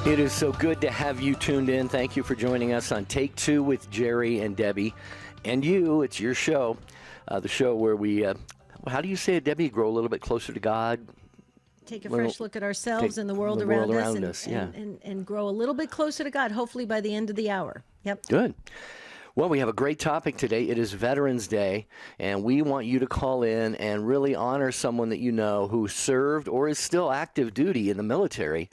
It is so good to have you tuned in. Thank you for joining us on Take Two with Jerry and Debbie. And you, it's your show, the show where we, how do you say it, Debbie, grow a little bit closer to God? Take a fresh look at ourselves and the world around us, and grow a little bit closer to God, hopefully by the end of the hour. Yep. Good. Well, we have a great topic today. It is Veterans Day, and we want you to call in and really honor someone that you know who served or is still active duty in the military.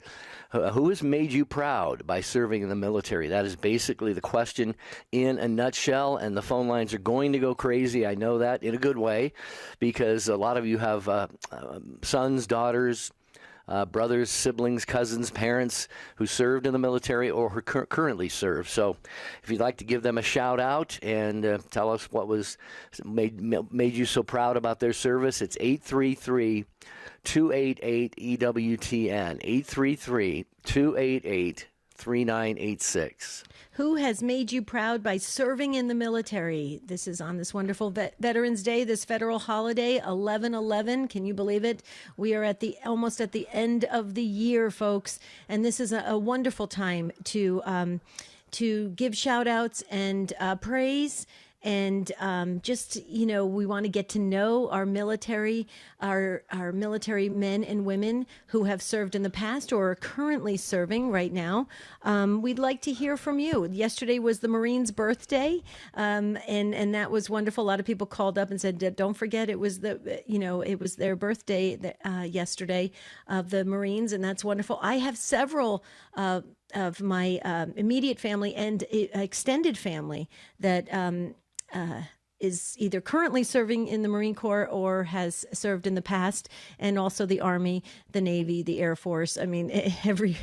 Who has made you proud by serving in the military? That is basically the question in a nutshell, and the phone lines are going to go crazy. I know that in a good way, because a lot of you have sons, daughters, brothers, siblings, cousins, parents who served in the military or who currently serve. So if you'd like to give them a shout out and tell us what was made you so proud about their service, it's 833-288-EWTN, 833-288-3986. Who has made you proud by serving in the military? This is on this wonderful Veterans Day, this federal holiday, 11/11. Can you believe it? We are almost at the end of the year, folks, and this is a wonderful time to give shout outs and praise. And we want to get to know our military, our military men and women who have served in the past or are currently serving right now. We'd like to hear from you. Yesterday was the Marines' birthday, and that was wonderful. A lot of people called up and said, "Don't forget, it was it was their birthday yesterday of the Marines," and that's wonderful. I have several of my immediate family and extended family that is either currently serving in the Marine Corps or has served in the past, and also the Army, the Navy, the Air Force. I mean, every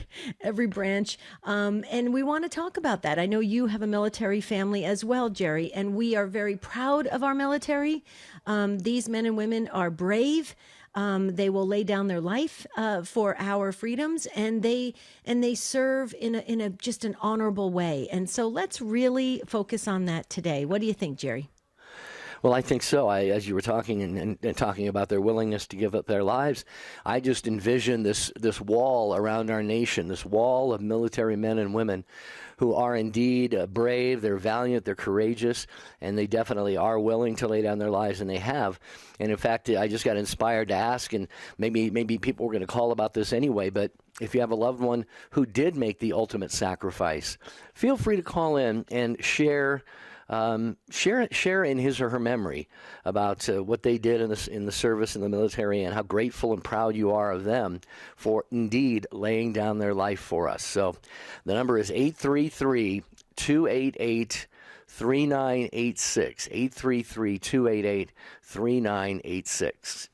branch. And we want to talk about that. I know you have a military family as well, Jerry, and we are very proud of our military. These men and women are brave. They will lay down their life for our freedoms, and they serve in a just an honorable way. And so let's really focus on that today. What do you think, Jerry? Well, I think so. As you were talking and talking about their willingness to give up their lives, I just envision this wall around our nation, this wall of military men and women who are indeed brave, they're valiant, they're courageous, and they definitely are willing to lay down their lives, and they have. And in fact, I just got inspired to ask, and maybe people were going to call about this anyway, but if you have a loved one who did make the ultimate sacrifice, feel free to call in and share in his or her memory about what they did in the service in the military, and how grateful and proud you are of them for indeed laying down their life for us. So the number is 833-288-3986, 833-288-3986.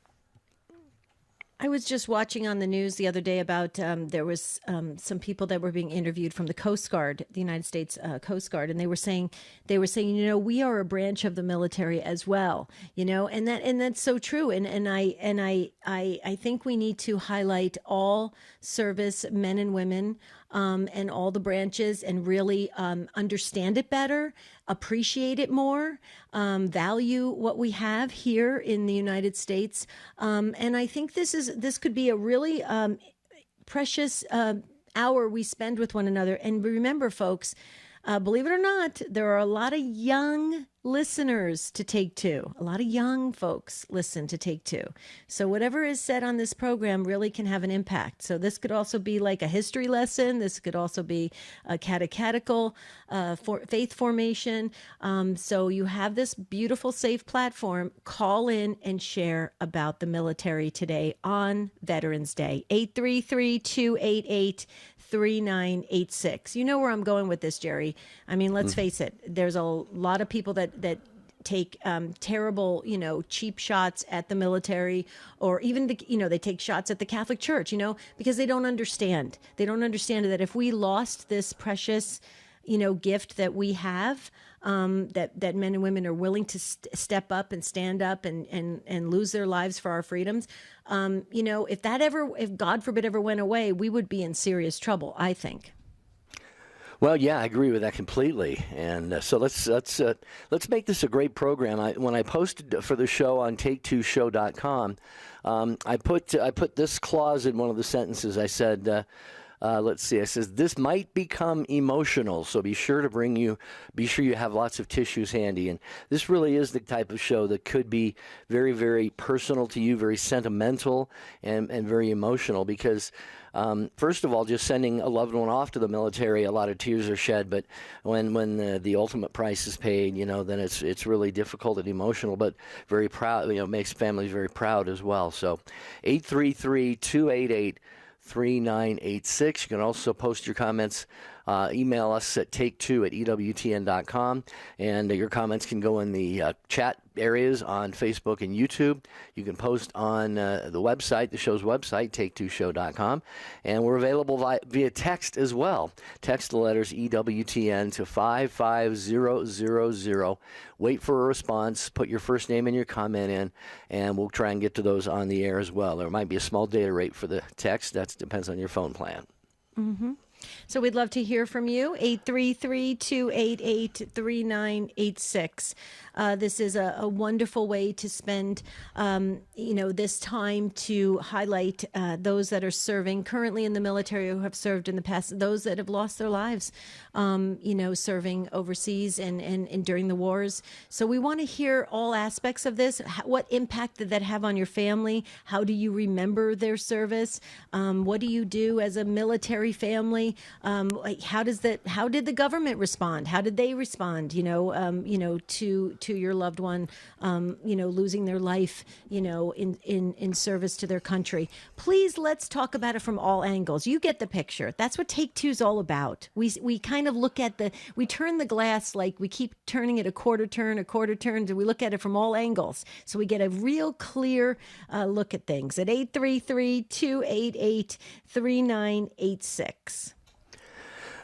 I was just watching on the news the other day about there was some people that were being interviewed from the Coast Guard, the United States Coast Guard, and they were saying, we are a branch of the military as well, and that's so true. And I think we need to highlight all service men and women and all the branches, and really understand it better, appreciate it more, value what we have here in the United States. And I think this could be a really precious hour we spend with one another. And remember, folks, believe it or not, there are a lot of young listeners to Take Two. A lot of young folks listen to Take Two. So whatever is said on this program really can have an impact. So this could also be like a history lesson. This could also be a catechetical faith formation. So you have this beautiful, safe platform. Call in and share about the military today on Veterans Day. 833-288-3986. You know where I'm going with this, Jerry. I mean, let's face it. There's a lot of people that take terrible, cheap shots at the military, or even, they take shots at the Catholic Church, because they don't understand. They don't understand that if we lost this precious, gift that we have, that men and women are willing to step up and stand up and lose their lives for our freedoms. If God forbid ever went away, we would be in serious trouble, I think. Well, yeah, I agree with that completely, and so let's make this a great program. When I posted for the show on Take2Show.com, I put this clause in one of the sentences. I said, let's see. It says this might become emotional, so be sure you have lots of tissues handy. And this really is the type of show that could be very, very personal to you, very sentimental, and very emotional. Because first of all, just sending a loved one off to the military, a lot of tears are shed. But when the ultimate price is paid, then it's really difficult and emotional, but very proud. Makes families very proud as well. So 833-288-3986. You can also post your comments. Email us at take2@ewtn.com, and your comments can go in the chat areas on Facebook and YouTube. You can post on the website, the show's website, take2show.com, and we're available via text as well. Text the letters EWTN to 55000. Wait for a response. Put your first name and your comment in, and we'll try and get to those on the air as well. There might be a small data rate for the text. That depends on your phone plan. Mm-hmm. So we'd love to hear from you, 833-288-3986. This is a wonderful way to spend, this time to highlight those that are serving currently in the military, who have served in the past, those that have lost their lives, serving overseas and during the wars. So we want to hear all aspects of this. What impact did that have on your family? How do you remember their service? What do you do as a military family? How did the government respond? How did they respond? To your loved one, losing their life, in service to their country. Please, let's talk about it from all angles. You get the picture. That's what Take Two is all about. We kind of look at we turn the glass, like we keep turning it a quarter turn, and we look at it from all angles. So we get a real clear look at things at 833-288-3986.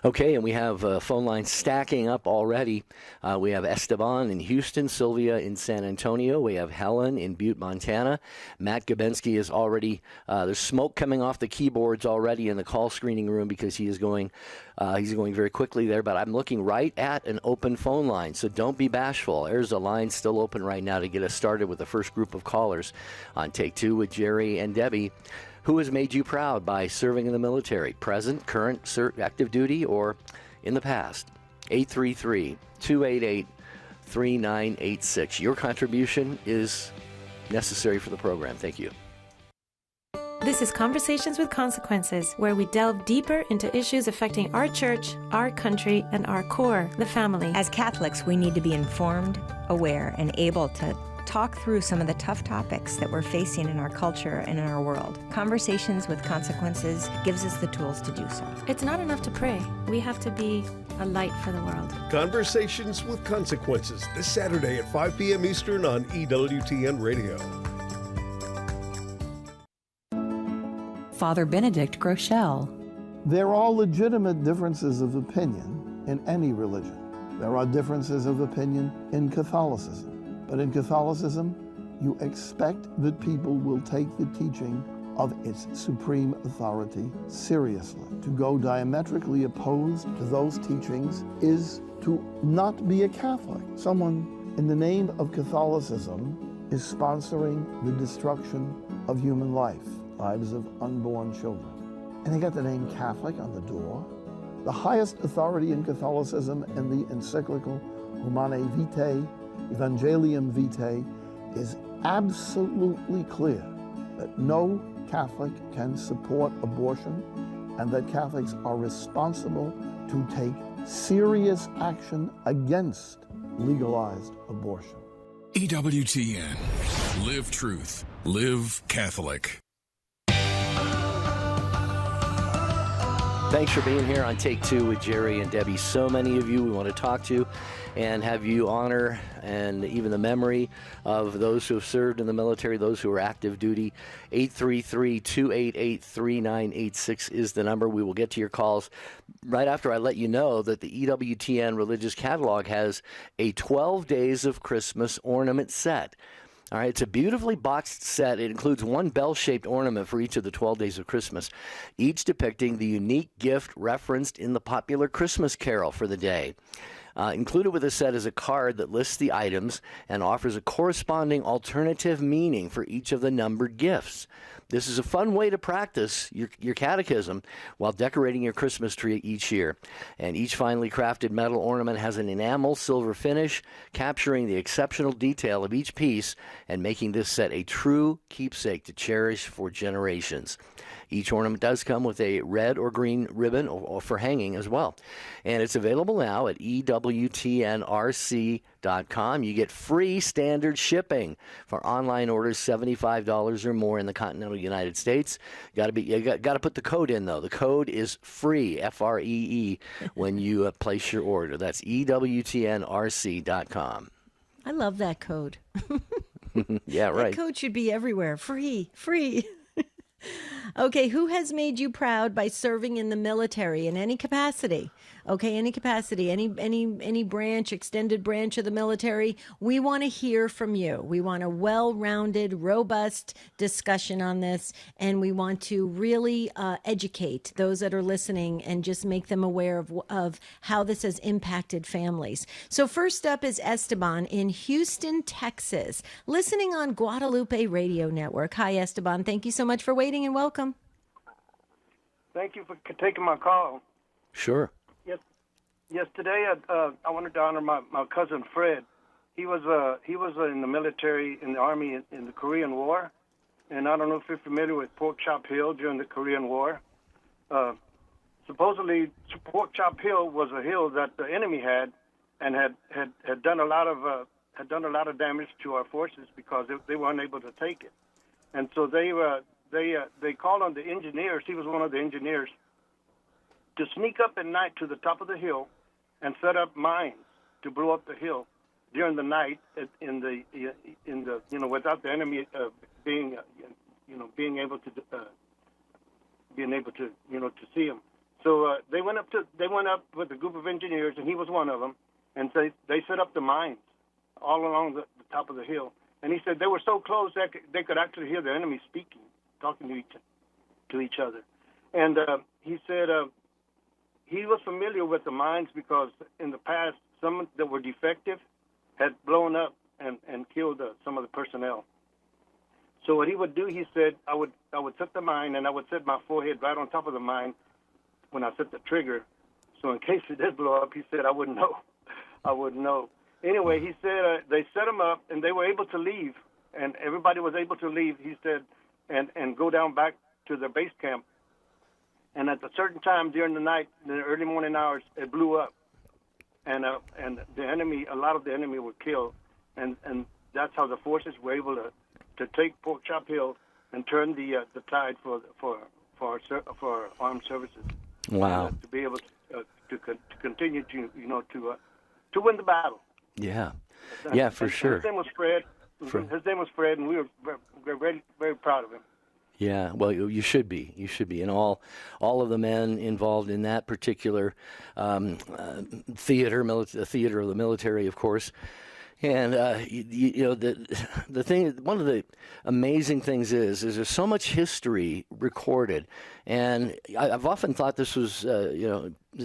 Okay, and we have phone lines stacking up already. We have Esteban in Houston, Sylvia in San Antonio. We have Helen in Butte, Montana. Matt Gabensky is already, there's smoke coming off the keyboards already in the call screening room because he's going very quickly there. But I'm looking right at an open phone line, so don't be bashful. There's a line still open right now to get us started with the first group of callers on Take Two with Jerry and Debbie. Who has made you proud by serving in the military? Present, current, active duty, or in the past? 833-288-3986. Your contribution is necessary for the program. Thank you. This is Conversations with Consequences, where we delve deeper into issues affecting our church, our country, and our core, the family. As Catholics, we need to be informed, aware, and able to talk through some of the tough topics that we're facing in our culture and in our world. Conversations with Consequences gives us the tools to do so. It's not enough to pray. We have to be a light for the world. Conversations with Consequences, this Saturday at 5 p.m. Eastern on EWTN Radio. Father Benedict Groeschel. There are legitimate differences of opinion in any religion. There are differences of opinion in Catholicism. But in Catholicism, you expect that people will take the teaching of its supreme authority seriously. To go diametrically opposed to those teachings is to not be a Catholic. Someone in the name of Catholicism is sponsoring the destruction of human life, lives of unborn children. And they got the name Catholic on the door. The highest authority in Catholicism in the encyclical Humanae Vitae, Evangelium Vitae, is absolutely clear that no Catholic can support abortion and that Catholics are responsible to take serious action against legalized abortion. EWTN. Live truth. Live Catholic. Thanks for being here on Take Two with Jerry and Debbie. So many of you we want to talk to and have you honor and even the memory of those who have served in the military, those who are active duty. 833-288-3986 is the number. We will get to your calls right after I let you know that the EWTN Religious Catalog has a 12 Days of Christmas ornament set. All right, it's a beautifully boxed set. It includes one bell-shaped ornament for each of the 12 days of Christmas, each depicting the unique gift referenced in the popular Christmas carol for the day. Included with the set is a card that lists the items and offers a corresponding alternative meaning for each of the numbered gifts. This is a fun way to practice your catechism while decorating your Christmas tree each year. And each finely crafted metal ornament has an enamel silver finish, capturing the exceptional detail of each piece and making this set a true keepsake to cherish for generations. Each ornament does come with a red or green ribbon or for hanging as well. And it's available now at EWTNRC.com. You get free standard shipping for online orders $75 or more in the continental United States. You got to put the code in, though. The code is FREE, F-R-E-E, when you place your order. That's EWTNRC.com. I love that code. Yeah, right. That code should be everywhere. Free. Okay, who has made you proud by serving in the military in any capacity? Okay, any capacity, any branch, extended branch of the military. We want to hear from you. We want a well-rounded, robust discussion on this, and we want to really educate those that are listening and just make them aware of how this has impacted families. So first up is Esteban in Houston, Texas, listening on Guadalupe Radio Network. Hi, Esteban. Thank you so much for waiting and welcome. Thank you for taking my call. Sure. Yes. Today I wanted to honor my cousin Fred. He was in the military, in the Army in the Korean War, and I don't know if you're familiar with Pork Chop Hill during the Korean War. Supposedly, Pork Chop Hill was a hill that the enemy had, and had done a lot of damage to our forces because they were unable to take it, and so they called on the engineers. He was one of the engineers to sneak up at night to the top of the hill and set up mines to blow up the hill during the night without the enemy being able to see him. So they went up with a group of engineers, and he was one of them, and they set up the mines all along the top of the hill. And he said they were so close that they could actually hear the enemy speaking, talking to each other. And he said he was familiar with the mines because in the past, some that were defective had blown up and killed some of the personnel. So what he would do, he said, I would set the mine, and I would set my forehead right on top of the mine when I set the trigger. So in case it did blow up, he said, I wouldn't know. Anyway, he said they set them up, and they were able to leave, and everybody was able to leave, he said, and go down back to their base camp. And at a certain time during the night, in the early morning hours, it blew up, and the enemy, a lot of the enemy were killed, and that's how the forces were able to take Pork Chop Hill and turn the tide for our armed services. Wow! To be able to continue to win the battle. Yeah, yeah, for sure. His name was Fred. And we were very, very proud of him. Yeah, well, you should be, and all of the men involved in that particular theater of the military, of course. And the thing, one of the amazing things is there's so much history recorded, and I've often thought this was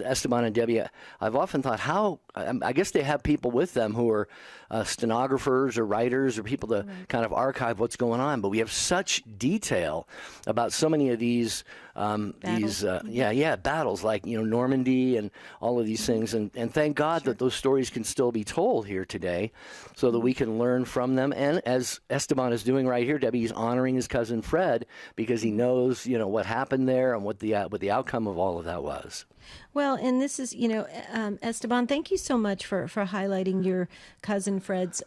Esteban and Debbie. I've often thought I guess they have people with them who are stenographers or writers or people to kind of archive what's going on. But we have such detail about so many of these battles like Normandy and all of these things. And thank God that those stories can still be told here today, so that we can learn from them. And as Esteban is doing right here, Debbie, he's honoring his cousin Fred because he knows what happened there and what the outcome of all of that was. Well, and this is, Esteban, thank you so much for highlighting your cousin Fred's,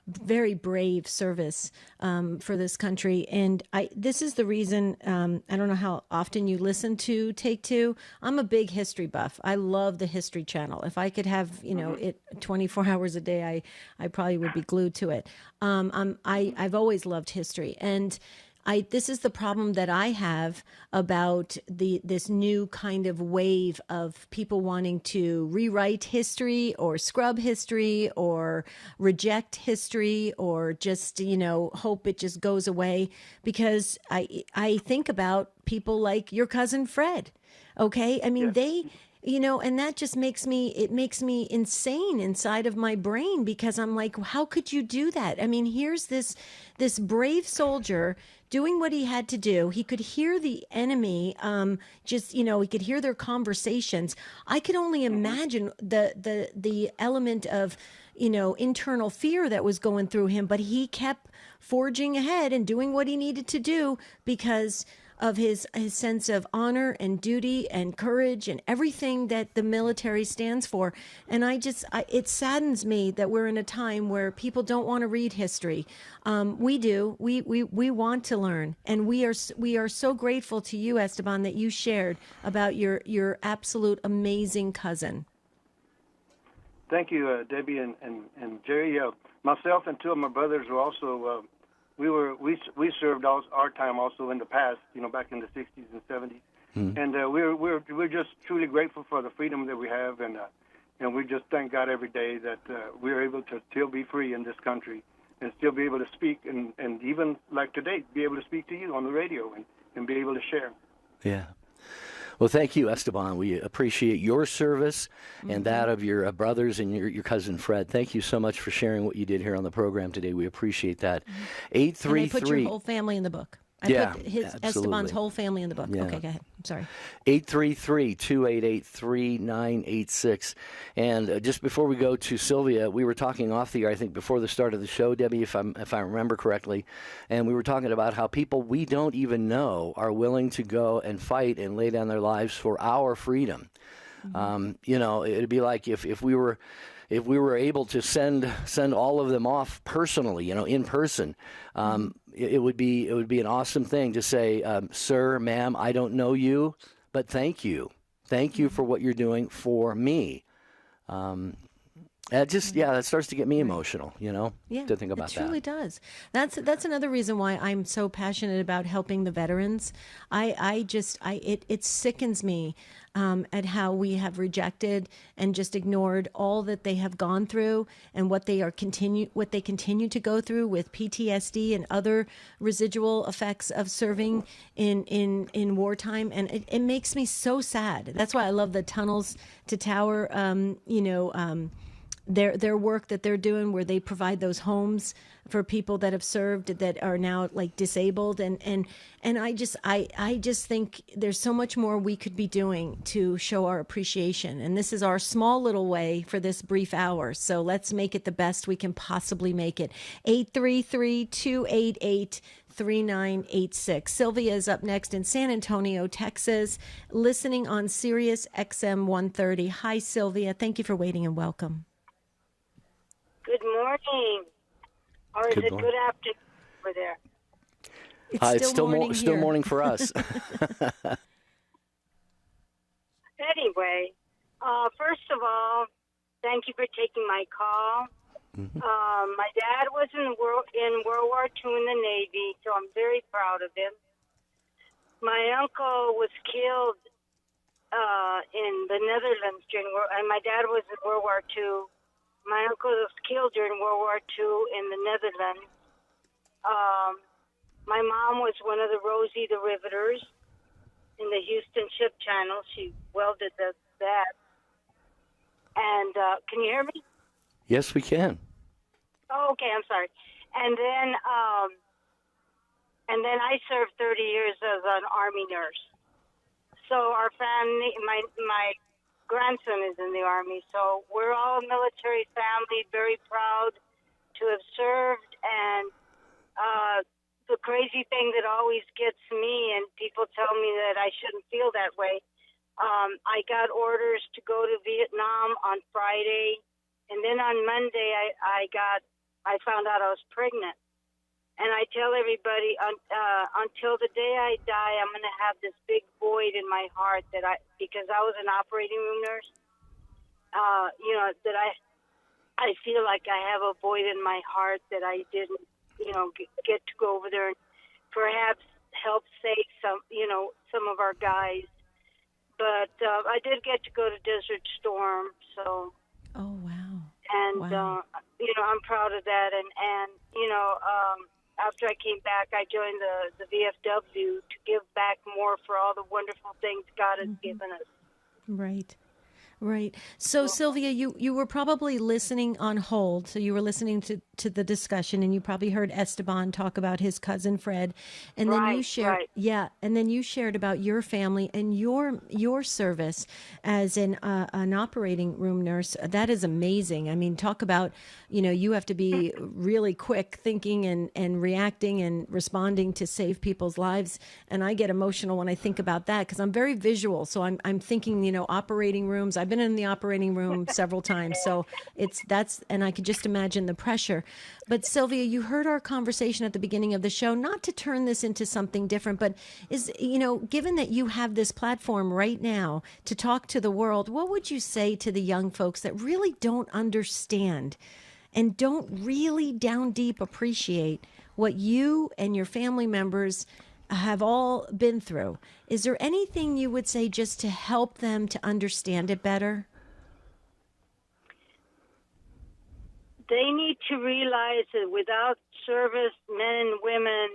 very brave service for this country. And this is the reason, I don't know how often you listen to Take Two. I'm a big history buff. I love the History Channel. If I could have, it 24 hours a day, I probably would be glued to it. I've always loved history. And this is the problem that I have about this new kind of wave of people wanting to rewrite history or scrub history or reject history or just, hope it just goes away. Because I think about people like your cousin Fred. Okay. I mean, and that just makes me insane inside of my brain, because I'm like, how could you do that? I mean, here's this brave soldier doing what he had to do. He could hear the enemy, he could hear their conversations. I could only imagine the element of, internal fear that was going through him, but he kept forging ahead and doing what he needed to do because of his sense of honor and duty and courage and everything that the military stands for. And it saddens me that we're in a time where people don't want to read history. We do. We want to learn, and we are so grateful to you, Esteban, that you shared about your absolute amazing cousin. Thank you, Debbie and Jerry. Myself and two of my brothers were also. We served our time also in the past, back in the 60s and 70s, and we're just truly grateful for the freedom that we have, and we just thank God every day that we're able to still be free in this country and still be able to speak, and even like today, be able to speak to you on the radio and be able to share. Yeah. Well, thank you, Esteban. We appreciate your service and that of your brothers and your cousin Fred. Thank you so much for sharing what you did here on the program today. We appreciate that. 833. And I put your whole family in the book. I put Esteban's whole family in the book. Yeah. Okay, go ahead. I'm sorry. 833-288-3986. And just before we go to Sylvia, we were talking off the air, I think, before the start of the show, Debbie, if I remember correctly, and we were talking about how people we don't even know are willing to go and fight and lay down their lives for our freedom. It'd be like if we were able to send all of them off personally, in person, it would be an awesome thing to say, sir, ma'am, I don't know you, but thank you for what you're doing for me. That starts to get me emotional, to think about that. It truly does. That's another reason why I'm so passionate about helping the veterans. It sickens me at how we have rejected and just ignored all that they have gone through and what they continue to go through with PTSD and other residual effects of serving in wartime, and it makes me so sad. That's why I love the Tunnels to Tower, their work that they're doing, where they provide those homes for people that have served that are now like disabled, and I just think there's so much more we could be doing to show our appreciation, and this is our small little way for this brief hour, so let's make it the best we can possibly make it. 833-288-3986. Sylvia is up next in San Antonio, Texas, listening on Sirius XM 130. Hi, Sylvia. Thank you for waiting and welcome. Good morning. Or is it good afternoon over there? It's still morning for us. Anyway, first of all, thank you for taking my call. My dad was in World War II in the Navy, so I'm very proud of him. My uncle was killed in the Netherlands and my dad was in World War II. My uncle was killed during World War II in the Netherlands. My mom was one of the Rosie the Riveters in the Houston Ship Channel. She welded that. And can you hear me? Yes, we can. Oh, okay. I'm sorry. And then I served 30 years as an Army nurse. So our family, my grandson is in the Army, so we're all a military family, very proud to have served. And the crazy thing that always gets me, and people tell me that I shouldn't feel that way, I got orders to go to Vietnam on Friday, and then on Monday I found out I was pregnant. And I tell everybody, until the day I die, I'm going to have this big void in my heart because I was an operating room nurse. That I feel like I have a void in my heart that I didn't, get to go over there and perhaps help save some of our guys. But I did get to go to Desert Storm, so. Oh wow. And wow. I'm proud of that, and after I came back, I joined the VFW to give back more for all the wonderful things God has given us. Right. Right. So, Sylvia, you were probably listening on hold. So you were listening to the discussion, and you probably heard Esteban talk about his cousin Fred, and then you shared, and then you shared about your family and your service as an operating room nurse. That is amazing. I mean, talk about, you have to be really quick thinking and reacting and responding to save people's lives. And I get emotional when I think about that because I'm very visual. So I'm thinking, operating rooms. I've been in the operating room several times, so and I could just imagine the pressure. But Sylvia, you heard our conversation at the beginning of the show, not to turn this into something different, but given that you have this platform right now to talk to the world, what would you say to the young folks that really don't understand and don't really down deep appreciate what you and your family members have all been through? Is there anything you would say just to help them to understand it better? They need to realize that without service, men and women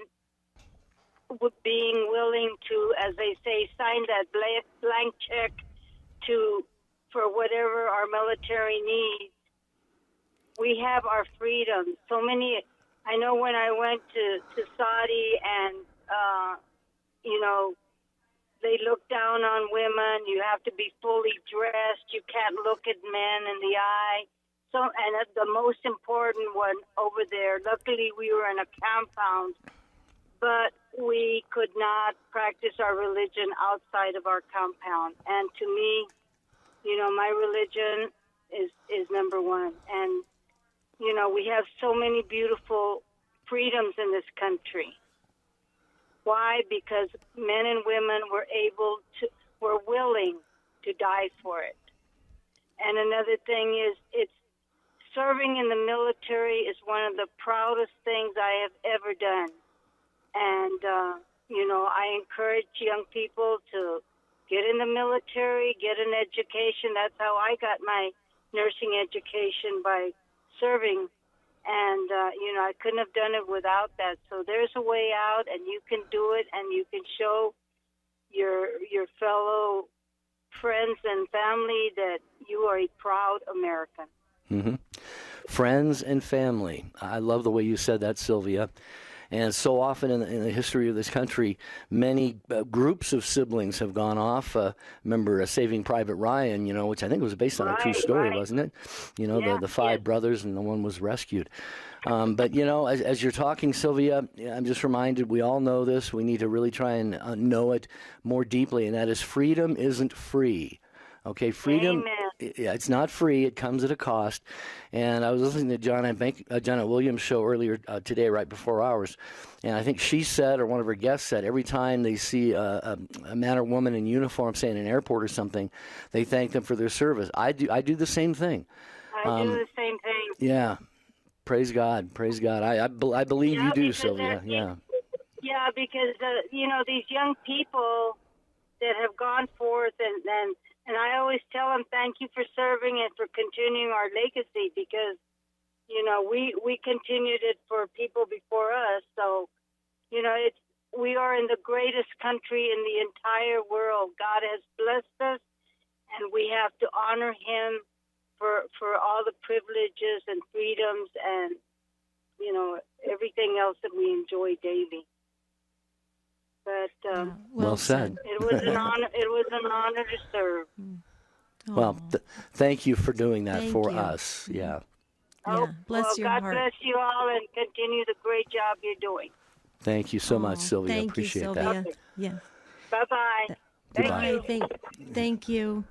being willing to, as they say, sign that blank check for whatever our military needs, we have our freedom. So many, I know when I went to Saudi and they look down on women. You have to be fully dressed. You can't look at men in the eye. So, and the most important one over there, luckily we were in a compound, but we could not practice our religion outside of our compound. And to me, my religion is number one. And, we have so many beautiful freedoms in this country. Why? Because men and women were willing to die for it. And another thing is, serving in the military is one of the proudest things I have ever done. And, I encourage young people to get in the military, get an education. That's how I got my nursing education, by serving. And, I couldn't have done it without that. So there's a way out, and you can do it, and you can show your fellow friends and family that you are a proud American. Mm-hmm. Friends and family. I love the way you said that, Sylvia. And so often in the history of this country, many groups of siblings have gone off. Remember Saving Private Ryan, which I think was based on a true story, wasn't it? The five brothers and the one was rescued. But, as you're talking, Sylvia, I'm just reminded we all know this. We need to really try and know it more deeply, and that is freedom isn't free. Okay, freedom. It's not free. It comes at a cost. And I was listening to Janet Williams' show earlier today, right before ours, and I think she said, or one of her guests said, every time they see a man or woman in uniform, say in an airport or something, they thank them for their service. I do the same thing. I do the same thing. Yeah. Praise God. Praise God. I believe you do, Sylvia. Yeah, because these young people that have gone forth and I always tell them, thank you for serving and for continuing our legacy, because, we continued it for people before us. So, we are in the greatest country in the entire world. God has blessed us, and we have to honor him for all the privileges and freedoms and, everything else that we enjoy daily. But well said. It was an honor. It was an honor to serve. Well, thank you for doing that for us. Yeah. Bless your God heart. bless you all, and continue the great job you're doing. Thank you so much, Sylvia. Thank Appreciate you, Sylvia. that. Yeah. Bye-bye. Thank you.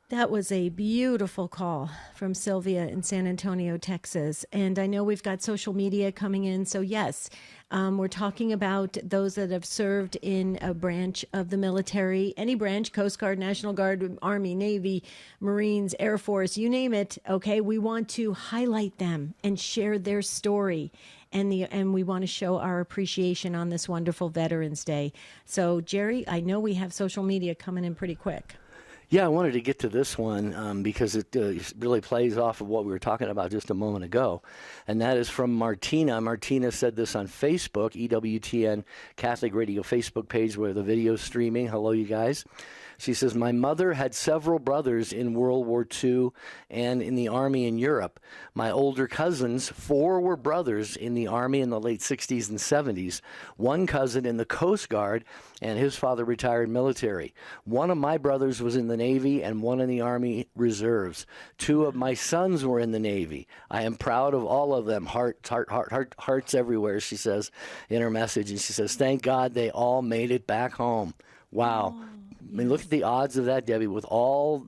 That was a beautiful call from Sylvia in San Antonio, Texas. And I know we've got social media coming in. So, yes, we're talking about those that have served in a branch of the military, any branch, Coast Guard, National Guard, Army, Navy, Marines, Air Force, you name it. Okay, we want to highlight them and share their story. And we want to show our appreciation on this wonderful Veterans Day. So, Jerry, I know we have social media coming in pretty quick. Yeah, I wanted to get to this one because it really plays off of what we were talking about just a moment ago. And that is from Martina. Martina said this on Facebook, EWTN Catholic Radio Facebook page where the video is streaming. Hello, you guys. She says, my mother had several brothers in World War II and in the Army in Europe. My older cousins, 4 were brothers in the Army in the late 60s and 70s, 1 cousin in the Coast Guard, and his father retired military. 1 of my brothers was in the Navy and 1 in the Army Reserves. 2 of my sons were in the Navy. I am proud of all of them. Hearts everywhere, she says in her message. And she says, thank God they all made it back home. Wow. Oh, I mean, look at the odds of that, Debbie, with all,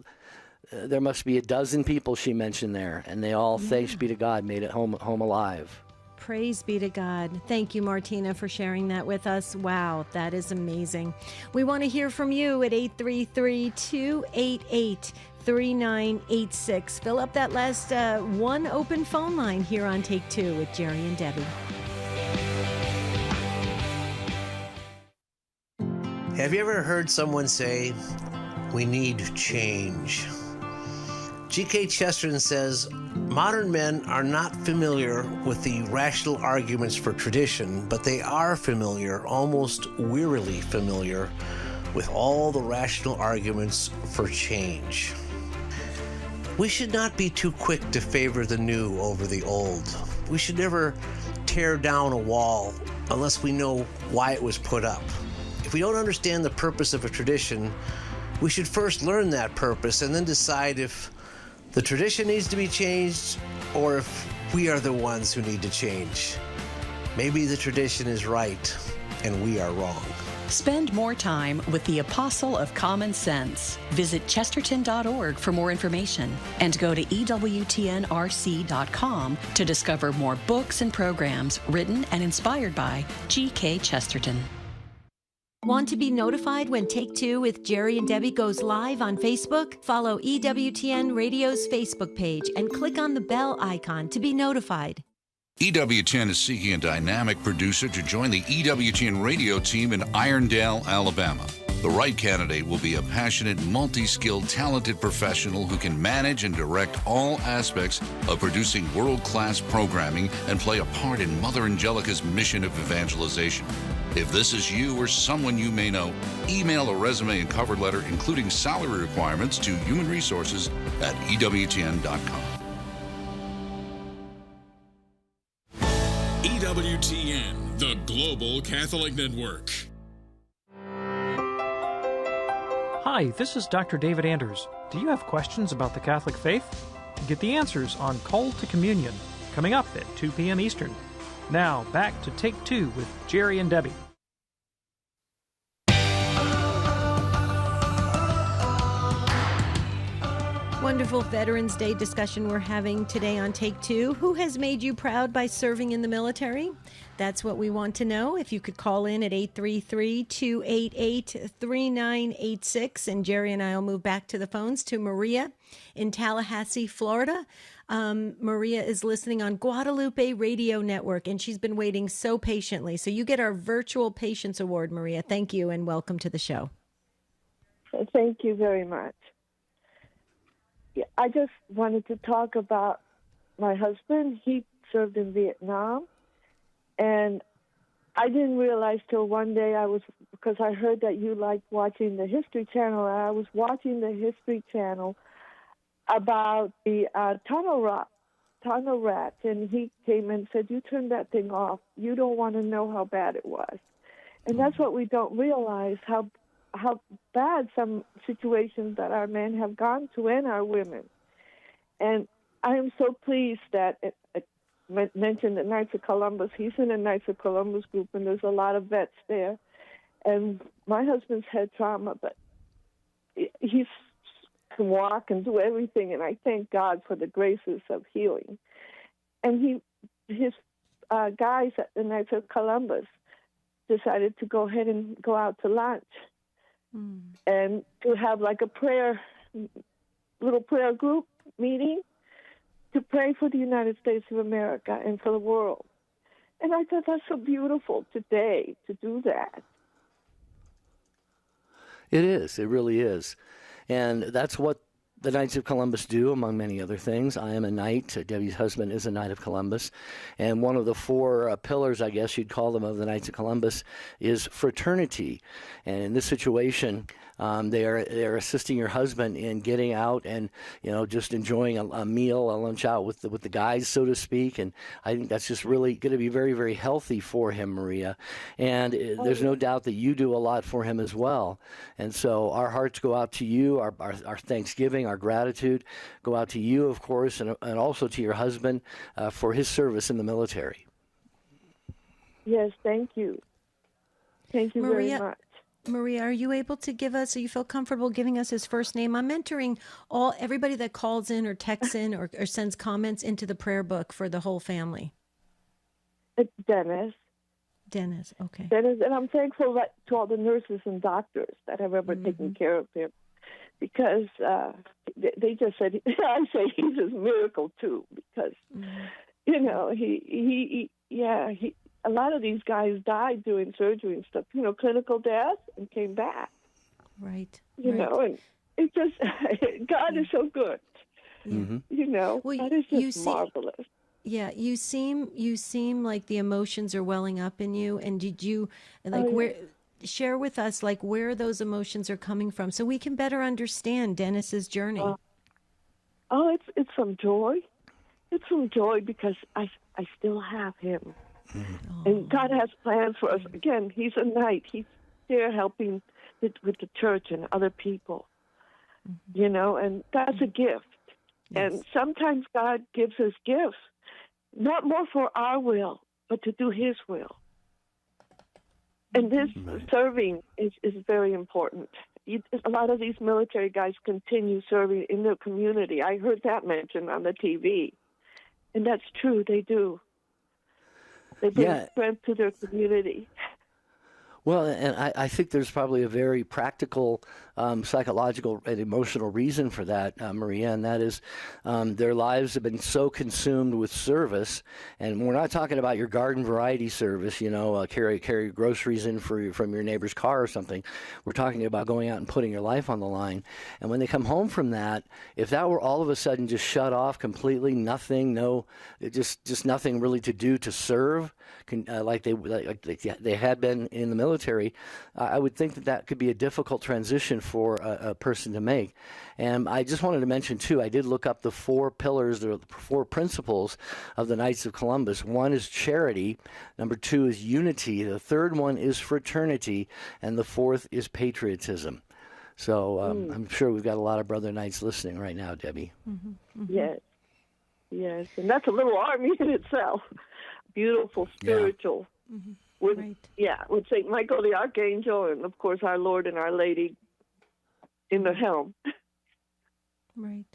there must be a dozen people she mentioned there, and they all, thanks be to God, made it home alive. Praise be to God. Thank you, Martina, for sharing that with us. Wow, that is amazing. We want to hear from you at 833-288-3986. Fill up that last one open phone line here on Take Two with Jerry and Debbie. Have you ever heard someone say, we need change? G.K. Chesterton says, modern men are not familiar with the rational arguments for tradition, but they are familiar, almost wearily familiar, with all the rational arguments for change. We should not be too quick to favor the new over the old. We should never tear down a wall unless we know why it was put up. If we don't understand the purpose of a tradition, we should first learn that purpose and then decide if the tradition needs to be changed or if we are the ones who need to change. Maybe the tradition is right and we are wrong. Spend more time with the Apostle of Common Sense. Visit chesterton.org for more information and go to EWTNRC.com to discover more books and programs written and inspired by G.K. Chesterton. Want to be notified when Take Two with Jerry and Debbie goes live on Facebook? Follow EWTN Radio's Facebook page and click on the bell icon to be notified. EWTN is seeking a dynamic producer to join the EWTN radio team in Irondale, Alabama. The right candidate will be a passionate, multi-skilled, talented professional who can manage and direct all aspects of producing world-class programming and play a part in Mother Angelica's mission of evangelization. If this is you or someone you may know, email a resume and cover letter, including salary requirements, to Human Resources at EWTN.com. EWTN, the Global Catholic Network. Hi, this is Dr. David Anders. Do you have questions about the Catholic faith? Get the answers on Call to Communion, coming up at 2 p.m. Eastern. Now, back to Take Two with Jerry and Debbie. Wonderful Veterans Day discussion we're having today on Take Two. Who has made you proud by serving in the military? That's what we want to know. If you could call in at 833-288-3986, and Jerry and I will move back to the phones to Maria in Tallahassee, Florida. Maria is listening on Guadalupe Radio Network, and she's been waiting so patiently. So you get our Virtual Patience Award, Maria. Thank you, and welcome to the show. Thank you very much. I just wanted to talk about my husband. He served in Vietnam, and I didn't realize till one day because I heard that you liked watching the History Channel, and I was watching the History Channel about the tunnel rats, and he came and said, you turn that thing off. You don't want to know how bad it was. And that's what we don't realize, how bad some situations that our men have gone to and our women. And I am so pleased that it mentioned the Knights of Columbus. He's in the Knights of Columbus group, and there's a lot of vets there. And my husband's had trauma, but he can walk and do everything, and I thank God for the graces of healing. And his guys at the Knights of Columbus decided to go ahead and go out to lunch and to have like a little prayer group meeting to pray for the United States of America and for the world. And I thought that's so beautiful today to do that. It is. It really is. And that's what the Knights of Columbus do, among many other things. I am a knight. Debbie's husband is a Knight of Columbus. And one of the 4 pillars, I guess you'd call them, of the Knights of Columbus is fraternity. And in this situation, They're assisting your husband in getting out and just enjoying a meal, a lunch out with the guys, so to speak. And I think that's just really going to be very, very healthy for him, Maria. And there's no doubt that you do a lot for him as well. And so our hearts go out to you, our thanksgiving, our gratitude go out to you, of course, and also to your husband for his service in the military. Yes, thank you. Thank you very much. Maria, are you able to give us, so you feel comfortable giving us his first name? I'm entering everybody that calls in or texts in or sends comments into the prayer book for the whole family. It's Dennis. Dennis, okay. Dennis, and I'm thankful to all the nurses and doctors that have ever taken care of him, because they just said, I say he's a miracle too, because he a lot of these guys died doing surgery and stuff, clinical death, and came back. Right. And it just, God is so good. Well, God is just marvelous. Yeah, you seem like the emotions are welling up in you. And did you, share with us, where those emotions are coming from so we can better understand Dennis's journey? It's some joy. It's some joy because I still have him. And God has plans for us. Again, he's a knight. He's there helping with the church and other people, and that's a gift. Yes. And sometimes God gives us gifts, not more for our will, but to do his will. And this serving is very important. A lot of these military guys continue serving in their community. I heard that mentioned on the TV. And that's true, they do. They bring strength to their community. Well, and I think there's probably a very practical, psychological and emotional reason for that, Maria, and that is their lives have been so consumed with service. And we're not talking about your garden variety service, carry groceries in from your neighbor's car or something. We're talking about going out and putting your life on the line. And when they come home from that, if that were all of a sudden just shut off completely, just nothing really to do to serve, like they had been in the military, I would think that could be a difficult transition for a person to make. And I just wanted to mention, too, I did look up the 4 pillars, the 4 principles of the Knights of Columbus. One is charity. Number 2 is unity. The third one is fraternity. And the fourth is patriotism. So I'm sure we've got a lot of Brother Knights listening right now, Debbie. Yes. And that's a little army in itself. Beautiful, spiritual. With St. Michael the Archangel and, of course, our Lord and Our Lady in the helm. Right.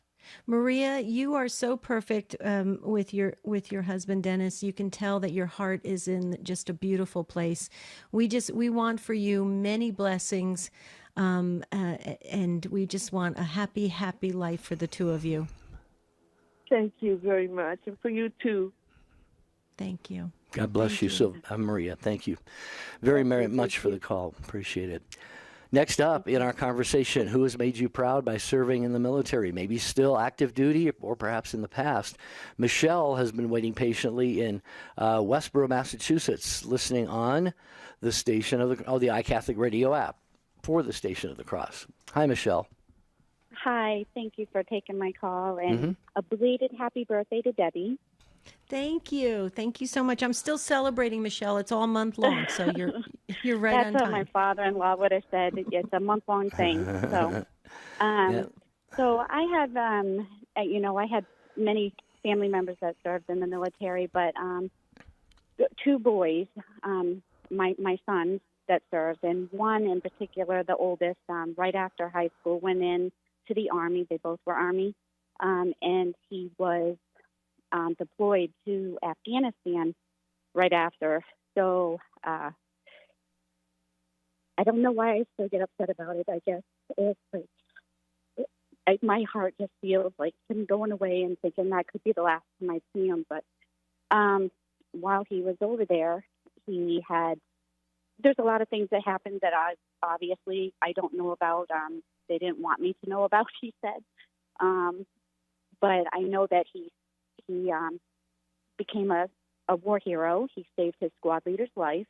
Maria, you are so perfect with your husband, Dennis. You can tell that your heart is in just a beautiful place. We want for you many blessings, and we just want a happy, happy life for the two of you. Thank you very much, and for you, too. Thank you. God bless you. So, Maria, thank you very much for the call. Appreciate it. Next up in our conversation, who has made you proud by serving in the military? Maybe still active duty or perhaps in the past. Michelle has been waiting patiently in Westboro, Massachusetts, listening on the station of the iCatholic Radio app for the Station of the Cross. Hi, Michelle. Hi. Thank you for taking my call, and a belated happy birthday to Debbie. Thank you. Thank you so much. I'm still celebrating, Michelle. It's all month long, so you're right on time. That's what my father-in-law would have said. It's a month-long thing. So, so I have, I had many family members that served in the military, but 2 boys, my sons that served, and one in particular, the oldest, right after high school, went in to the Army. They both were Army, and he was deployed to Afghanistan right after. So I don't know why I still get upset about it. I guess it's like my heart just feels like him going away and thinking that could be the last time I see him. But while he was over there, there's a lot of things that happened that I don't know about. They didn't want me to know about, he said. But I know that he became a war hero. He saved his squad leader's life.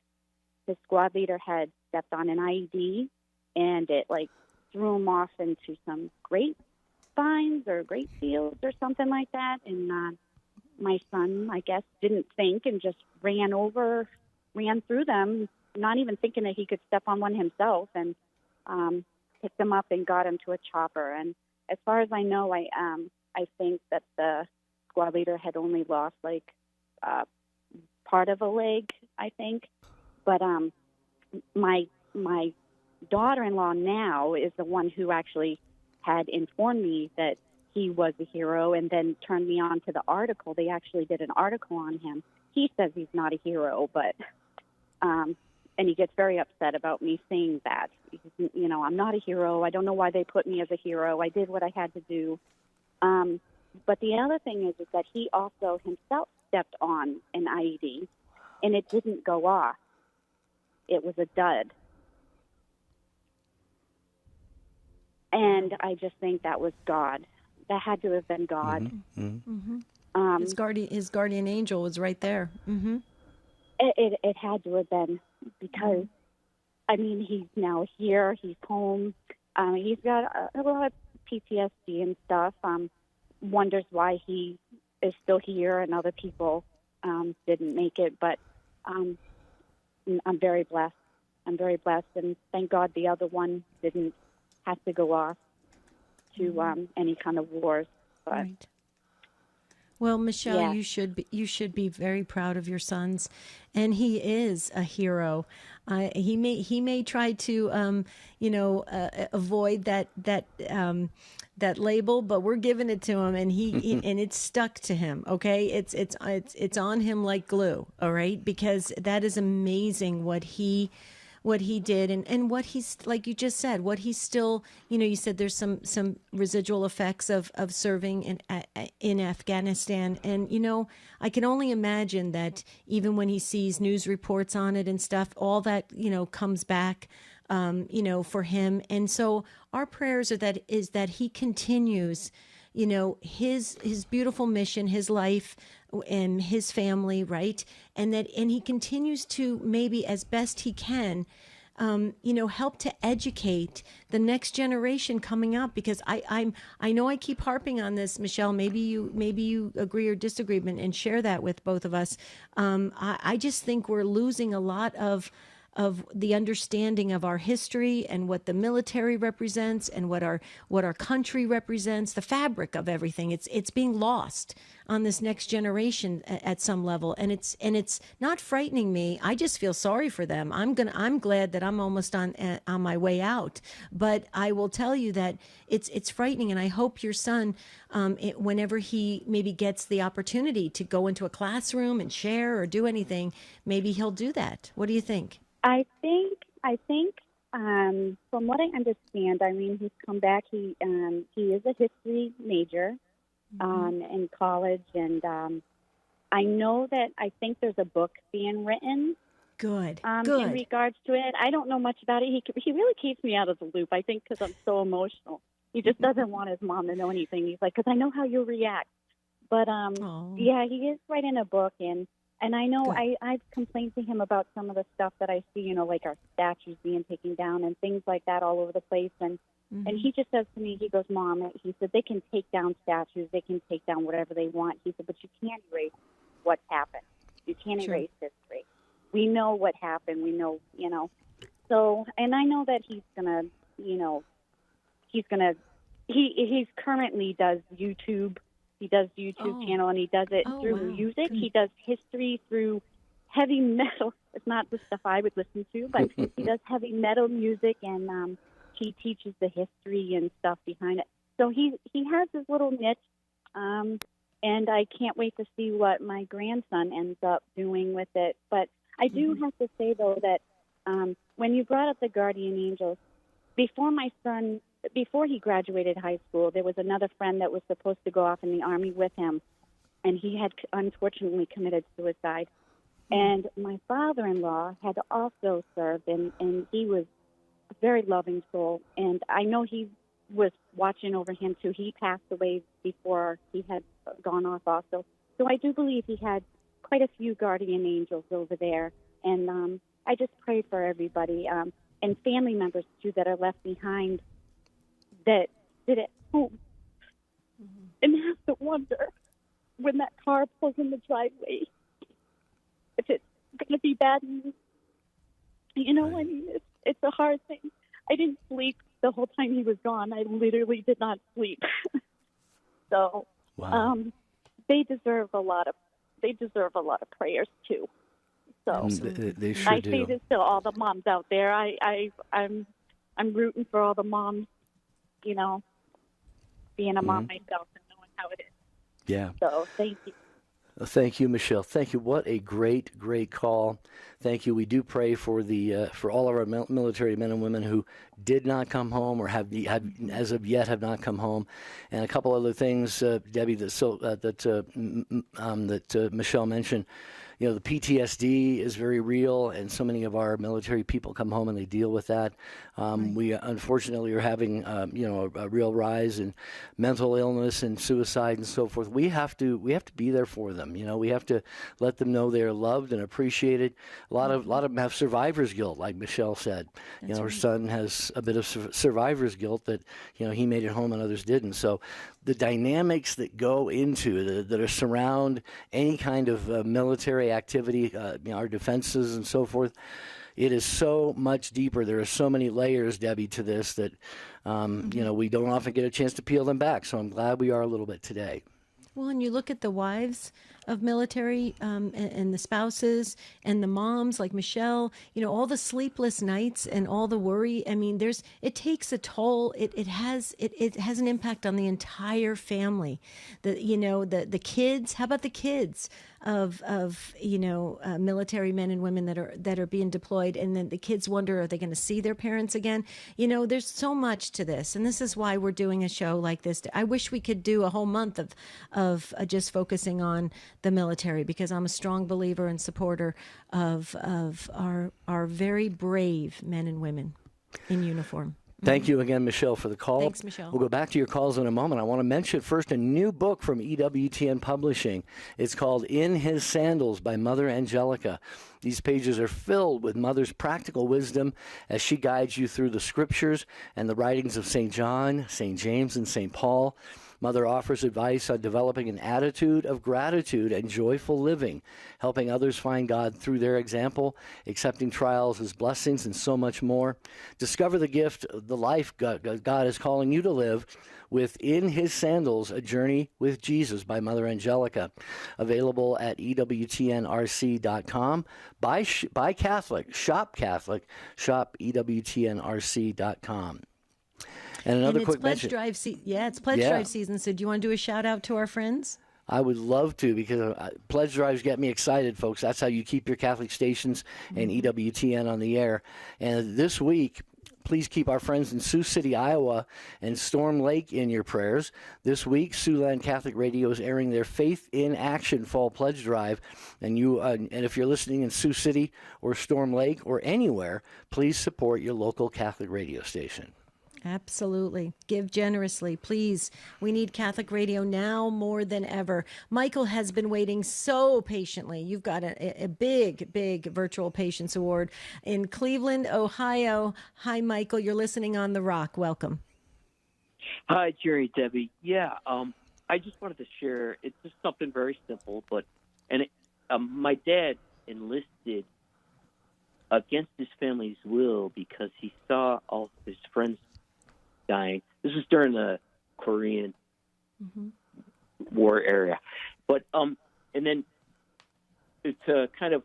His squad leader had stepped on an IED, and it threw him off into some grapevines or grape fields or something like that. And my son, I guess, didn't think and just ran through them, not even thinking that he could step on one himself, and picked him up and got him to a chopper. And as far as I know, I think that the squad leader had only lost like part of a leg, I think. But my daughter-in-law now is the one who actually had informed me that he was a hero, and then turned me on to the article. They actually did an article on him. He says he's not a hero, but and he gets very upset about me saying that. You know, I'm not a hero. I don't know why they put me as a hero. I did what I had to do. But the other thing is that he also himself stepped on an IED, and it didn't go off. It was a dud. And I just think that was God. That had to have been God. His guardian angel was right there. It had to have been, because, I mean, he's now here. He's home. He's got a lot of PTSD and stuff. Wonders why he is still here and other people didn't make it. But I'm very blessed. I'm very blessed, and thank God the other one didn't have to go off to any kind of wars. But Right. Well, Michelle, Yeah. you should be very proud of your sons, and he is a hero. He may try to avoid that label, but we're giving it to him, and and it's stuck to him. Okay, it's on him like glue. All right, because that is amazing what he did, and what he's, like you just said, what he's still, you said there's some residual effects of serving in Afghanistan. And, I can only imagine that even when he sees news reports on it and stuff, all that, comes back, for him. And so our prayers are that he continues, his beautiful mission, his life, and his family, right? And he continues to, maybe as best he can, help to educate the next generation coming up, because I know I keep harping on this, Michelle. Maybe you agree or disagree, and share that with both of us. I just think we're losing a lot of the understanding of our history and what the military represents and what our country represents, the fabric of everything. It's being lost on this next generation at some level, and it's not frightening me. I just feel sorry for them. I'm glad that I'm almost on my way out, but I will tell you that it's frightening, and I hope your son, whenever he maybe gets the opportunity to go into a classroom and share or do anything, maybe he'll do that. What do you think? I think, from what I understand, I mean, he's come back. He is a history major in college, and I know that I think there's a book being written. Good. In regards to it, I don't know much about it. He really keeps me out of the loop, I think, because I'm so emotional. He just doesn't want his mom to know anything. He's like, because I know how you'll react. But yeah, he is writing a book, and I know I've complained to him about some of the stuff that I see, like our statues being taken down and things like that all over the place. And he just says to me, he goes, Mom, he said, they can take down statues, they can take down whatever they want. He said, but you can't erase what's happened. You can't erase history. We know what happened. We know, So, and I know that he currently does YouTube. He does YouTube channel, and he does it through music. He does history through heavy metal. It's not the stuff I would listen to, but he does heavy metal music, and he teaches the history and stuff behind it. So he has his little niche, and I can't wait to see what my grandson ends up doing with it. But I do have to say, though, that when you brought up the guardian angels, before he graduated high school, there was another friend that was supposed to go off in the Army with him, and he had unfortunately committed suicide. And my father-in-law had also served, and he was a very loving soul. And I know he was watching over him, too. He passed away before he had gone off also. So I do believe he had quite a few guardian angels over there. And I just pray for everybody, and family members, too, that are left behind that sit at home and have to wonder when that car pulls in the driveway if it's going to be bad news. You know, I mean, it's a hard thing. I didn't sleep the whole time he was gone. I literally did not sleep. So, they deserve a lot of prayers too. So they sure I do. say this to all the moms out there. I'm rooting for all the moms. You know, being a mom myself and knowing how it is. Yeah. So thank you. Thank you, Michelle. Thank you. What a great call. Thank you. We do pray for for all of our military men and women who did not come home or have as of yet have not come home, and a couple other things, Debbie, that Michelle mentioned. You know, the PTSD is very real, and so many of our military people come home and they deal with that. We unfortunately are having, a real rise in mental illness and suicide and so forth. We have to be there for them. You know, we have to let them know they are loved and appreciated. A lot of them have survivor's guilt, like Michelle said. That's her right. son has a bit of survivor's guilt that he made it home and others didn't. So the dynamics that go into that are surround any kind of military activity, our defenses and so forth, it is so much deeper. There are so many layers, Debbie, to this that we don't often get a chance to peel them back. So I'm glad we are a little bit today. Well, and you look at the wives of military and the spouses and the moms like Michelle, all the sleepless nights and all the worry. I mean, it takes a toll. It has an impact on the entire family. The kids. How about the kids of military men and women that are being deployed, and then the kids wonder, are they going to see their parents again? There's so much to this, and this is why we're doing a show like this. I wish we could do a whole month of just focusing on the military, because I'm a strong believer and supporter of our very brave men and women in uniform. Thank you again, Michelle, for the call. Thanks, Michelle. We'll go back to your calls in a moment. I want to mention first a new book from EWTN Publishing. It's called In His Sandals by Mother Angelica. These pages are filled with Mother's practical wisdom as she guides you through the scriptures and the writings of St. John, St. James, and St. Paul. Mother offers advice on developing an attitude of gratitude and joyful living, helping others find God through their example, accepting trials as blessings, and so much more. Discover the gift of the life God is calling you to live with In His Sandals, A Journey with Jesus by Mother Angelica. Available at EWTNRC.com. Buy Catholic, shop Catholic, shop EWTNRC.com. And another quick mention. It's pledge drive season. So do you want to do a shout out to our friends? I would love to, because pledge drives get me excited, folks. That's how you keep your Catholic stations and EWTN on the air. And this week, please keep our friends in Sioux City, Iowa, and Storm Lake in your prayers. This week, Siouxland Catholic Radio is airing their Faith in Action Fall Pledge Drive. And if you're listening in Sioux City or Storm Lake or anywhere, please support your local Catholic radio station. Absolutely. Give generously, please. We need Catholic radio now more than ever. Michael has been waiting so patiently. You've got a big virtual patience award in Cleveland, Ohio. Hi, Michael. You're listening on The Rock. Welcome. Hi, Jerry, Debbie. Yeah, I just wanted to share. It's just something very simple, my dad enlisted against his family's will because he saw all his friends dying. This was during the Korean War area. But and then to kind of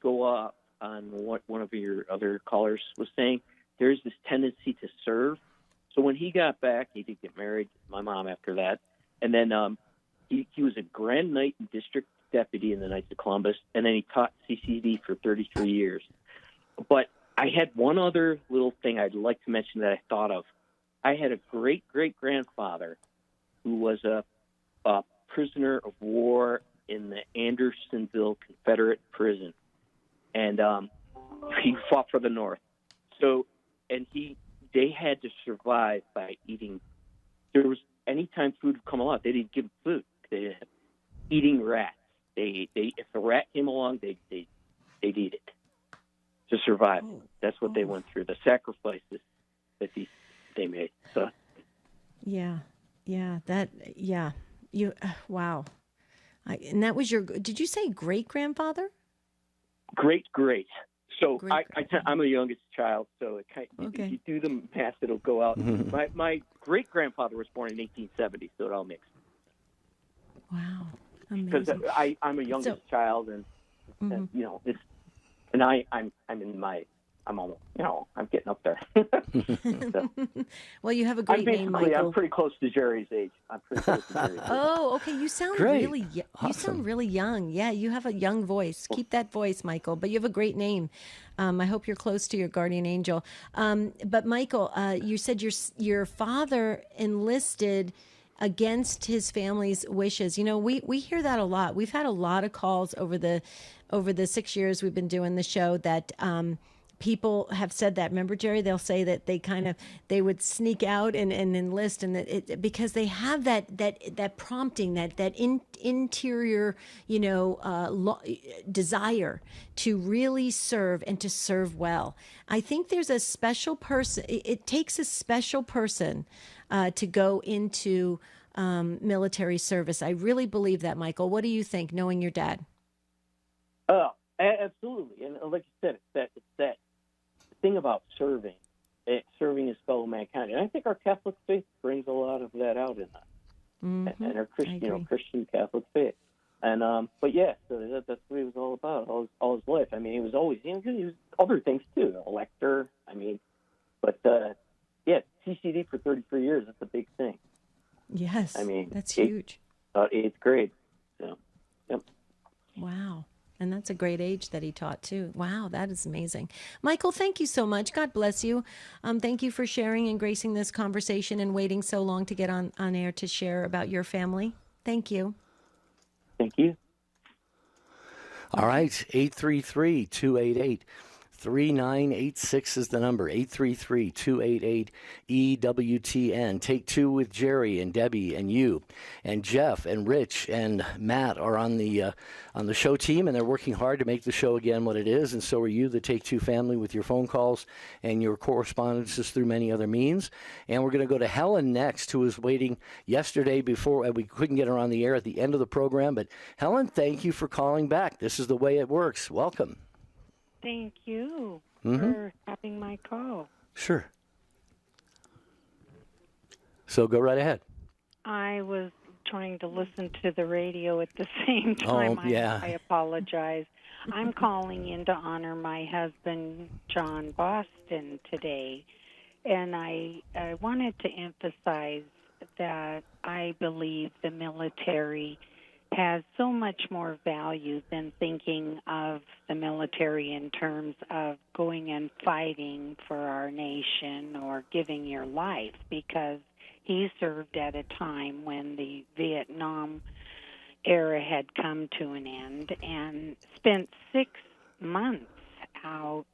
go up on what one of your other callers was saying, there's this tendency to serve. So when he got back, he did get married to my mom after that. And then he was a Grand Knight and District Deputy in the Knights of Columbus, and then he taught CCD for 33 years. But I had one other little thing I'd like to mention that I thought of. I had a great-great-grandfather who was a prisoner of war in the Andersonville Confederate prison, and he fought for the North. So, and they had to survive by eating. There was anytime food would come along, they didn't give them food. They eating rats. If a rat came along, they'd eat it to survive. That's what they went through. The sacrifices that they made. So Yeah. You, wow. And that was did you say great-grandfather? Great. So Great. I'm the youngest child, so if you do the math, it'll go out. My great-grandfather was born in 1870, so it all mixed. Wow. Because Amazing. I'm a youngest child, and I'm almost, I'm getting up there. So, well, you have a great name, Michael. I'm pretty close to Jerry's age. Oh, okay. You sound great. You Awesome. sound really young. Yeah, you have a young voice. Keep that voice, Michael. But you have a great name. I hope you're close to your guardian angel. But Michael, you said your father enlisted against his family's wishes. We hear that a lot. We've had a lot of calls over the 6 years we've been doing the show that people have said that. Remember, Jerry? They'll say that they would sneak out and enlist, and because they have that prompting, that interior, desire to really serve and to serve well. I think there's a special person. It takes a special person to go into military service. I really believe that, Michael. What do you think, knowing your dad? Absolutely, and like you said, it's that thing about serving his fellow mankind, and I think our Catholic faith brings a lot of that out in us, and our Christian Catholic faith. And but yeah, so that's what he was all about all his life. I mean, he was always he was other things too, elector. I mean, but CCD for 33 years. That's a big thing. Yes, I mean that's huge. 8th grade. So, yep. Wow. And that's a great age that he taught, too. Wow, that is amazing. Michael, thank you so much. God bless you. Thank you for sharing and gracing this conversation and waiting so long to get on air to share about your family. Thank you. Thank you. All right, 833-288-3986 is the number, 833-288-EWTN. Take Two with Jerry and Debbie and you and Jeff and Rich and Matt are on the show team, and they're working hard to make the show again what it is, and so are you, the Take Two family, with your phone calls and your correspondences through many other means. And we're going to go to Helen next, who was waiting yesterday before we couldn't get her on the air at the end of the program. But Helen, thank you for calling back. This is the way it works. Welcome. Thank you for having my call. Sure. So go right ahead. I was trying to listen to the radio at the same time. I apologize. I'm calling in to honor my husband, John Boston, today. And I wanted to emphasize that I believe the military has so much more value than thinking of the military in terms of going and fighting for our nation or giving your life, because he served at a time when the Vietnam era had come to an end and spent 6 months out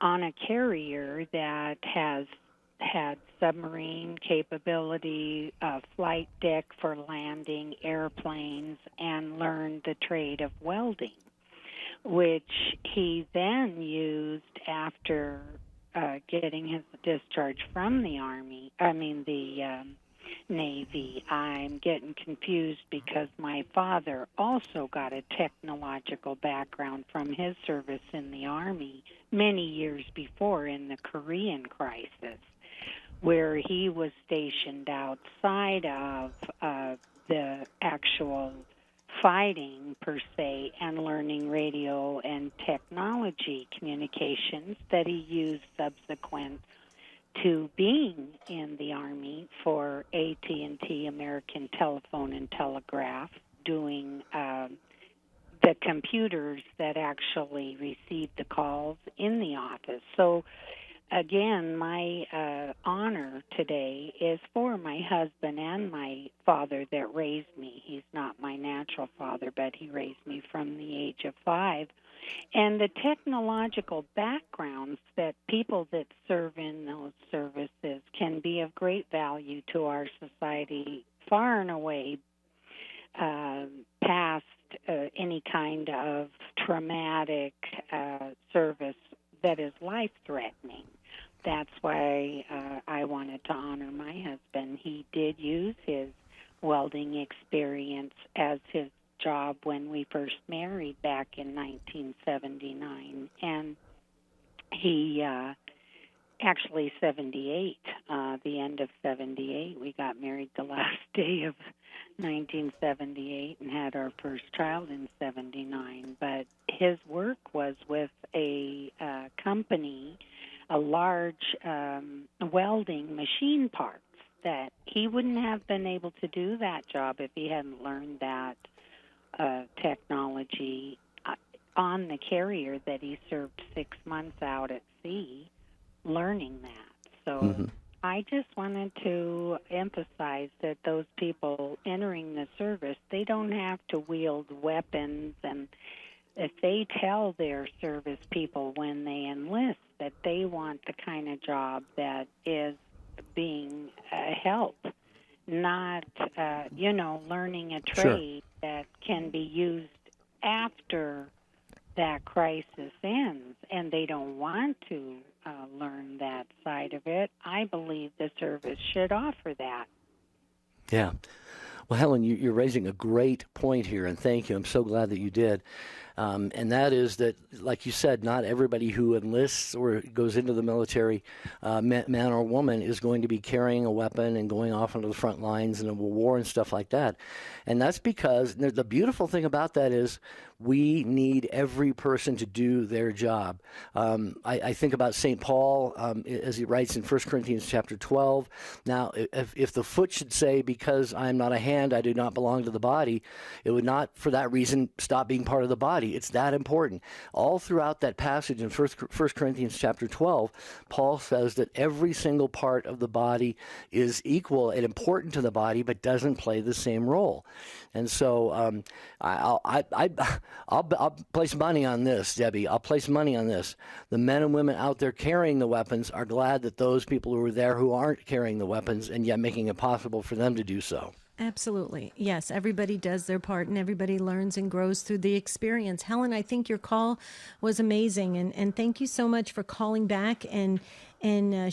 on a carrier that has had submarine capability, a flight deck for landing airplanes, and learned the trade of welding, which he then used after getting his discharge from the Navy. I'm getting confused because my father also got a technological background from his service in the Army many years before in the Korean crisis, where he was stationed outside of the actual fighting per se and learning radio and technology communications that he used subsequent to being in the Army for AT&T, American Telephone and Telegraph, doing the computers that actually received the calls in the office. So again, my honor today is for my husband and my father that raised me. He's not my natural father, but he raised me from the age of 5. And the technological backgrounds that people that serve in those services can be of great value to our society, far and away past any kind of traumatic service that is life-threatening. that's why I wanted to honor my husband. He did use his welding experience as his job when we first married back in 1979, and he actually 78, the end of 78. We got married the last day of 1978 and had our first child in 79. But his work was with a company, a large welding machine parts, that he wouldn't have been able to do that job if he hadn't learned that technology on the carrier that he served 6 months out at sea, learning that. So I just wanted to emphasize that those people entering the service, they don't have to wield weapons, and if they tell their service people when they enlist that they want the kind of job that is being a help, not, learning a trade that can be used after that crisis ends, and they don't want to learn that side of it, I believe the service should offer that. Yeah. Well, Helen, you're raising a great point here, and thank you. I'm so glad that you did. And that is that, like you said, not everybody who enlists or goes into the military, man or woman, is going to be carrying a weapon and going off into the front lines in a war and stuff like that. And that's because the beautiful thing about that is we need every person to do their job. I think about St. Paul as he writes in 1 Corinthians chapter 12. Now, if the foot should say, because I am not a hand, I do not belong to the body, it would not, for that reason, stop being part of the body. It's that important. All throughout that passage in 1 Corinthians chapter 12, Paul says that every single part of the body is equal and important to the body, but doesn't play the same role. And so I'll place money on this, Debbie. I'll place money on this. The men and women out there carrying the weapons are glad that those people who are there who aren't carrying the weapons, and yet making it possible for them to do so. Absolutely. Yes, everybody does their part, and everybody learns and grows through the experience. Helen, I think your call was amazing, and thank you so much for calling back and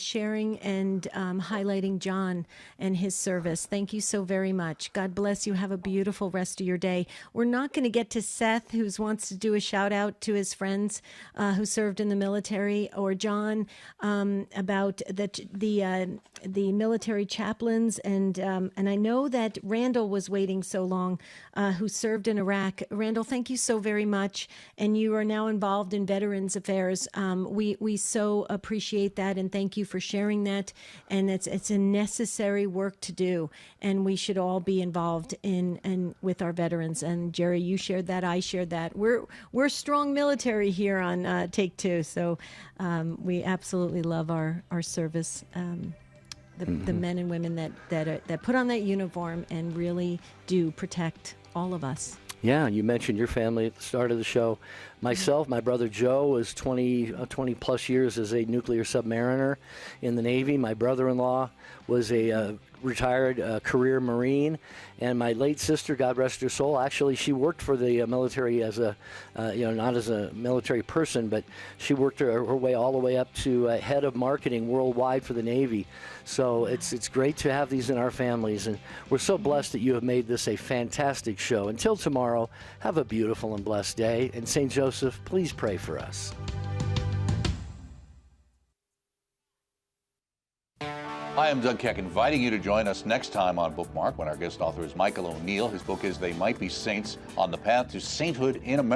sharing and highlighting John and his service. Thank you so very much. God bless you. Have a beautiful rest of your day. We're not going to get to Seth, who wants to do a shout out to his friends who served in the military, or John about the military chaplains, and I know that Randall was waiting so long, who served in Iraq. Randall, thank you so very much, and you are now involved in Veterans Affairs. We so appreciate that, and thank you for sharing that. And it's a necessary work to do, and we should all be involved in and with our veterans. And Jerry, you shared that, I shared that. We're strong military here on Take Two, so we absolutely love our service. The men and women that put on that uniform and really do protect all of us. Yeah, you mentioned your family at the start of the show. Myself, my brother Joe was 20 plus years as a nuclear submariner in the Navy. My brother-in-law was a retired career Marine, and my late sister, God rest her soul, actually she worked for the military as a, not as a military person, but she worked her way all the way up to head of marketing worldwide for the Navy. So it's great to have these in our families, and we're so blessed that you have made this a fantastic show. Until tomorrow, have a beautiful and blessed day, and St. Joseph, please pray for us. Hi, I'm Doug Keck, inviting you to join us next time on Bookmark when our guest author is Michael O'Neill. His book is They Might Be Saints on the Path to Sainthood in America.